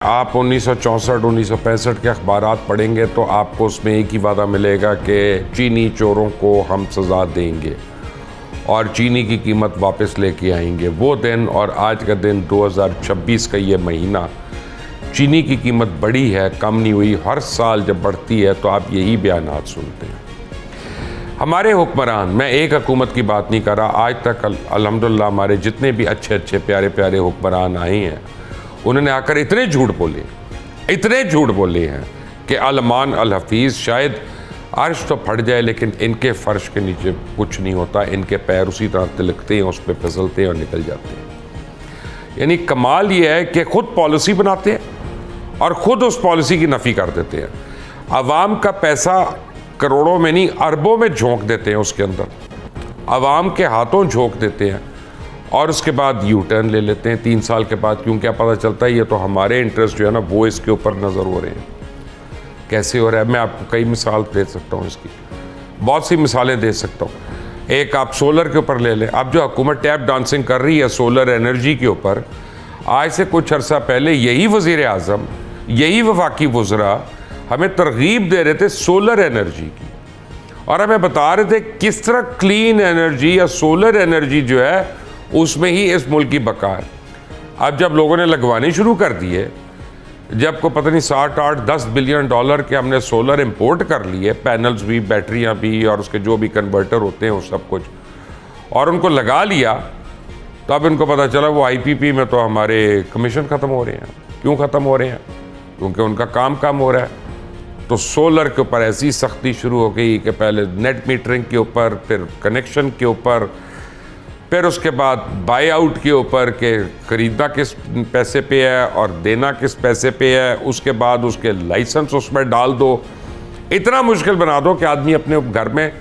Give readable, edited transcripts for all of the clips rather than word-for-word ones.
आप 1964-1965 के अखबारात पढ़ेंगे तो आपको उसमें एक ही वादा मिलेगा कि चीनी चोरों को हम सज़ा देंगे और चीनी की कीमत वापस लेके आएंगे। वो दिन और आज का दिन 2026 का ये महीना, चीनी की कीमत बढ़ी है, कम नहीं हुई। हर साल जब बढ़ती है तो आप यही बयानात सुनते हैं। हमारे हुक्मरान, मैं एक हुकूमत की बात नहीं कर रहा, आज तक अल्हम्दुलिल्लाह हमारे जितने भी अच्छे अच्छे प्यारे प्यारे हुक्मरान आए हैं, उन्होंने आकर इतने झूठ बोले हैं कि अलमान अल हफीज़, शायद अर्श तो फट जाए लेकिन इनके फ़र्श के नीचे कुछ नहीं होता। इनके पैर उसी तरह तिलकते हैं, उस पर फिसलते हैं और निकल जाते हैं। यानी कमाल ये है कि खुद पॉलिसी बनाते हैं और ख़ुद उस पॉलिसी की नफ़ी कर देते हैं। आवाम का पैसा करोड़ों में नहीं अरबों में झोंक देते हैं, उसके अंदर आवाम के हाथों झोंक देते हैं और उसके बाद यू टर्न ले लेते हैं 3 साल के बाद। क्यों, क्या पता चलता है ये तो हमारे इंटरेस्ट जो है ना वो इसके ऊपर नज़र हो रहे हैं। कैसे हो रहा है, मैं आपको कई मिसाल दे सकता हूँ, इसकी बहुत सी मिसालें दे सकता हूँ। एक आप सोलर के ऊपर ले लें। अब जो हुकूमत टैप डांसिंग कर रही है सोलर एनर्जी के ऊपर, आज से कुछ अर्सा पहले यही वज़ीर आज़म, यही वफाकी वज़रा हमें तरगीब दे रहे थे सोलर एनर्जी की और हमें बता रहे थे किस तरह क्लीन एनर्जी या सोलर एनर्जी जो है उसमें ही इस मुल्क की बका है। अब जब लोगों ने लगवाने शुरू कर दिए, जब को पता नहीं 60-8-10 बिलियन डॉलर के हमने सोलर इंपोर्ट कर लिए, पैनल्स भी, बैटरियां भी और उसके जो भी कन्वर्टर होते हैं वो सब कुछ, और उनको लगा लिया, तो अब इनको पता चला वो IPP में तो हमारे कमीशन ख़त्म हो रहे हैं। क्यों ख़त्म हो रहे हैं? क्योंकि उनका काम कम हो रहा है। तो सोलर के ऊपर ऐसी सख्ती शुरू हो गई कि पहले नेट मीटरिंग के ऊपर, फिर कनेक्शन के ऊपर, फिर उसके बाद बाई आउट के ऊपर के ख़रीदना किस पैसे पे है और देना किस पैसे पे है, उसके बाद उसके लाइसेंस उसमें डाल दो। इतना मुश्किल बना दो कि आदमी अपने घर में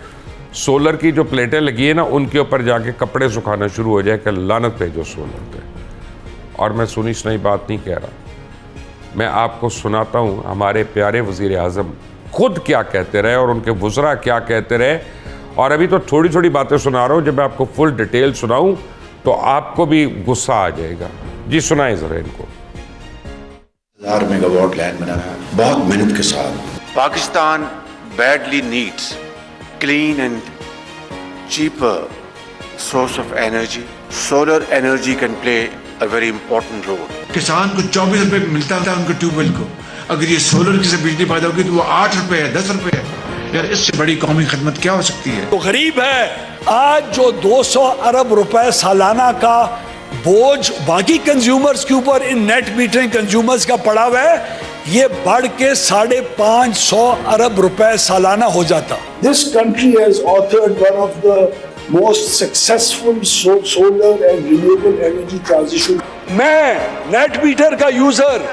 सोलर की जो प्लेटें लगी है ना उनके ऊपर जाके कपड़े सुखाना शुरू हो जाए कि लानत भेजो सोलर पे। और मैं सुनी सुनाई बात नहीं कह रहा, मैं आपको सुनाता हूँ हमारे प्यारे वज़ीर आज़म खुद क्या कहते रहे और उनके वज़रा क्या कहते रहे। और अभी तो थोड़ी थोड़ी बातें सुना रहा हूँ, जब मैं आपको फुल डिटेल सुनाऊँ तो आपको भी गुस्सा आ जाएगा। जी सुनाए ज़रा इनको। 1000 मेगावाट लैंड बनाना है बहुत मेहनत के साथ। Pakistan badly needs clean and cheaper source of energy. Solar energy can play a very important role. किसान को 24 रुपए मिलता था उनको ट्यूबवेल को, अगर ये सोलर की से बिजली पैदा होगी तो वो 8 रुपए है, 10 रुपए है। यार इससे बड़ी कौमी खदमत क्या हो सकती है? तो गरीब है आज जो 200 अरब रुपए सालाना का बोझ बाकी कंज्यूमर्स के ऊपर इन नेट मीटरिंग कंज्यूमर्स का पड़ा हुआ है, ये बढ़ के 550 अरब रुपए सालाना हो जाता। This country has authored one of the most successful solar and renewable energy transition. मैं नेट मीटर का यूजर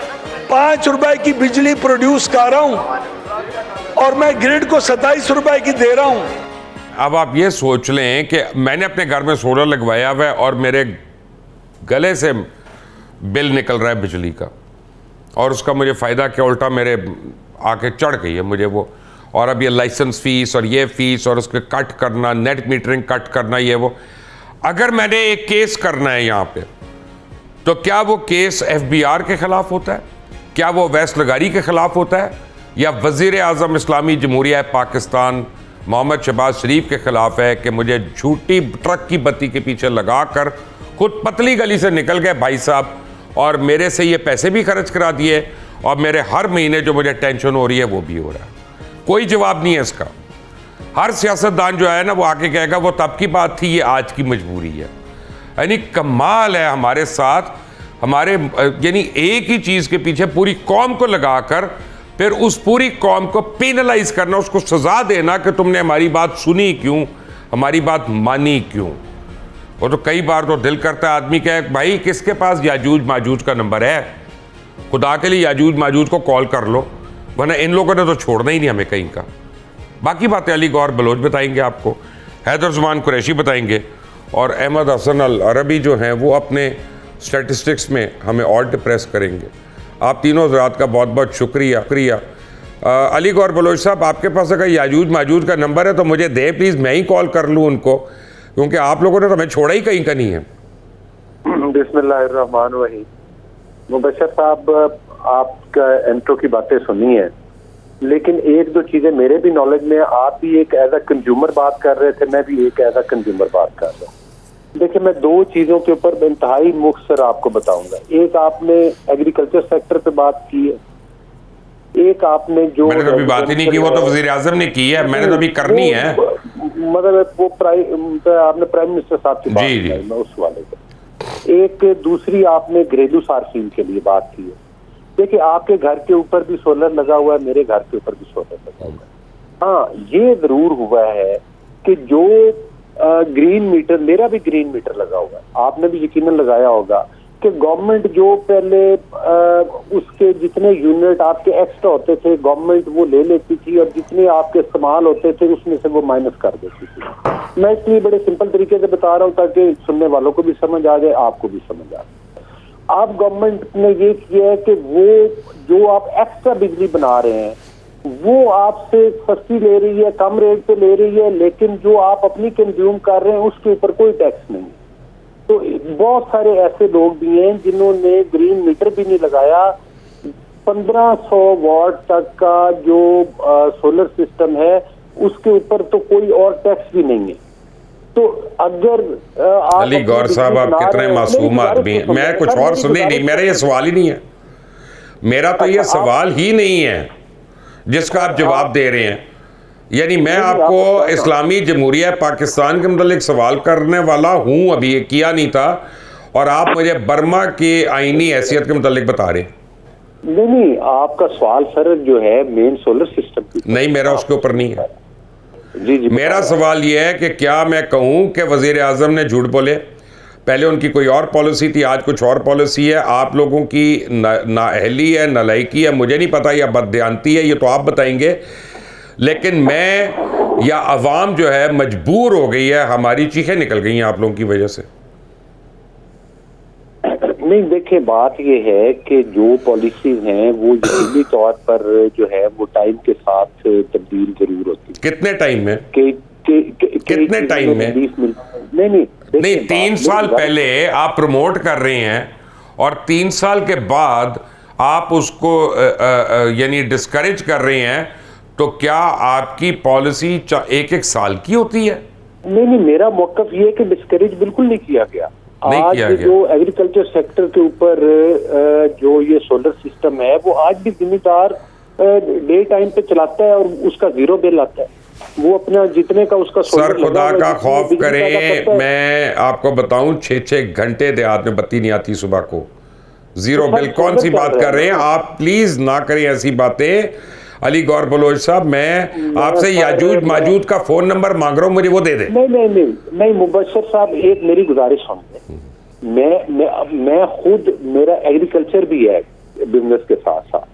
5 रुपए की बिजली प्रोड्यूस कर रहा हूं और मैं ग्रिड को 27 रुपए की दे रहा हूं। अब आप ये सोच लें कि मैंने अपने घर में सोलर लगवाया हुआ है और मेरे गले से बिल निकल रहा है बिजली का, और उसका मुझे फ़ायदा क्या, उल्टा मेरे आके चढ़ गई है मुझे वो। और अब ये लाइसेंस फ़ीस और ये फ़ीस और उसके कट करना, नेट मीटरिंग कट करना, ये वो। अगर मैंने एक केस करना है यहाँ पे, तो क्या वो केस FBR के ख़िलाफ़ होता है? क्या वो वैस लगारी के ख़िलाफ़ होता है? या वज़ीर आज़म इस्लामी जमहूरिया पाकिस्तान मोहम्मद शहबाज शरीफ के ख़िलाफ़ है कि मुझे झूठी ट्रक की बत्ती के पीछे लगा कर खुद पतली गली से निकल गए भाई साहब और मेरे से ये पैसे भी खर्च करा दिए और मेरे हर महीने जो मुझे टेंशन हो रही है वो भी हो रहा है। कोई जवाब नहीं है इसका। हर सियासतदान जो है ना वो आके कहेगा वो तब की बात थी, ये आज की मजबूरी है। यानी कमाल है हमारे साथ, हमारे यानी एक ही चीज़ के पीछे पूरी कौम को लगाकर फिर उस पूरी कौम को पेनलाइज करना, उसको सज़ा देना कि तुमने हमारी बात सुनी क्यों, हमारी बात मानी क्यों। वो तो कई बार तो दिल करता है आदमी कहे भाई किसके पास याजूज माजूज का नंबर है, खुदा के लिए याजूज माजूज को कॉल कर लो, वरना इन लोगों ने तो छोड़ना ही नहीं हमें कहीं का। बाकी बातें अली गौर बलोच बताएंगे आपको, हैदर जुमान कुरैशी बताएंगे और अहमद हसन अल अरबी जो हैं वो अपने स्टैटिस्टिक्स में हमें और डिप्रेस करेंगे। आप तीनों हज़रात का बहुत बहुत शुक्रिया। अली गौर बलोच साहब, आपके पास अगर याजूज माजूज का नंबर है तो मुझे दे प्लीज़, मैं ही कॉल कर लूँ उनको, क्योंकि आप लोगों ने तो हमें छोड़ा ही कहीं का नहीं है। बिस्मिल्लाहिर्रहमानिर्रहीम। मुबशर साहब, आपका इंट्रो की बातें सुनी है, लेकिन एक दो चीजें मेरे भी नॉलेज में, आप भी एक एज अ कंज्यूमर बात कर रहे थे, मैं भी एक एज अ कंज्यूमर बात कर रहा हूँ। देखिए, मैं दो चीजों के ऊपर इंतहाई मुख्तसर आपको बताऊंगा। एक आपने एग्रीकल्चर सेक्टर पे बात की है, एक आपने जो मैंने तो अभी बात ही नहीं की, वो तो वजीर आजम ने की है, मैंने तो अभी करनी है। मतलब वो आपने प्राइम मिनिस्टर साहब की बात की, मैं उस वाले पे। एक दूसरी आपने घरेलू सार्फिन के लिए बात की है। देखिए, आपके घर के ऊपर भी सोलर लगा हुआ है, मेरे घर के ऊपर भी सोलर लगा हुआ है। हाँ, ये जरूर हुआ है कि जो ग्रीन मीटर, मेरा भी ग्रीन मीटर लगा हुआ है, आपने भी यकीनन लगाया होगा कि गवर्नमेंट जो पहले उसके जितने यूनिट आपके एक्स्ट्रा होते थे गवर्नमेंट वो ले लेती थी, और जितने आपके इस्तेमाल होते थे उसमें से वो माइनस कर देती थी। मैं इसलिए बड़े सिंपल तरीके से बता रहा हूँ ताकि सुनने वालों को भी समझ आ जाए, आपको भी समझ आ जाए। आप गवर्नमेंट ने ये किया है कि वो जो आप एक्स्ट्रा बिजली बना रहे हैं वो आपसे सस्ती ले रही है, कम रेट पे ले रही है, लेकिन जो आप अपनी कंज्यूम कर रहे हैं उसके ऊपर कोई टैक्स नहीं। तो बहुत सारे ऐसे लोग भी हैं जिन्होंने ग्रीन मीटर भी नहीं लगाया, 1500 वॉट तक का जो सोलर सिस्टम है उसके ऊपर तो कोई और टैक्स भी नहीं है। तो अगर अली गौर साहब, आप कितने मासूम आदमी हैं। मैं कुछ और सुने नहीं, मेरा ये सवाल ही नहीं है, मेरा तो ये सवाल ही नहीं है जिसका आप जवाब दे रहे हैं। यानी मैं आपको इस्लामी जमहूरिया पाकिस्तान के मतलब एक सवाल करने वाला हूं, अभी ये किया नहीं था, और आप मुझे बर्मा की आईनी हैसियत के मतलब बता रहे हैं। नहीं, आपका सवाल सर जो है मेन सोलर सिस्टम नहीं, मेरा उसके ऊपर नहीं है। जी, मेरा सवाल यह है कि क्या मैं कहूं कि वजीर आजम ने झूठ बोले? पहले उनकी कोई और पॉलिसी थी, आज कुछ और पॉलिसी है। आप लोगों की नाअहली है, नालायकी है, मुझे नहीं पता, या बददियानती है, ये तो आप बताएंगे। लेकिन मैं या अवाम जो है मजबूर हो गई है, हमारी चीखें निकल गई हैं आप लोगों की वजह से। नहीं, देखिए, बात ये है कि जो पॉलिसीज हैं वो यकीनी तौर पर जो है वो टाइम के साथ तब्दील जरूर होती है। कितने टाइम में? कितने टाइम में? नहीं, 3 साल पहले आप प्रमोट कर रहे हैं और 3 साल के बाद आप उसको यानी डिस्करेज कर रहे हैं, तो क्या आपकी पॉलिसी 1-1 साल की होती है? नहीं, मेरा मौकफ ये है कि डिस्करेज बिल्कुल नहीं किया गया। आज जो एग्रीकल्चर सेक्टर के ऊपर जो ये सोलर सिस्टम है वो आज भी जिम्मेदार डे टाइम पे चलाता है और उसका 0 बिल आता है। वो अपना जितने का उसका सर खुदा का खौफ करें, मैं आपको बताऊं 6-6 घंटे देहात में बत्ती नहीं आती सुबह को, 0 बिल। कौन सी बात कर रहे हैं आप? प्लीज ना करें ऐसी बातें। अली गौर बलोच साहब, मैं आपसे याजूज माजूद का फोन नंबर मांग रहा हूं, मुझे वो दे दे। नहीं मुबशर साहब, एक मेरी गुजारिश सुनिए। मैं खुद, मेरा एग्रीकल्चर भी है बिजनेस के साथ साथ,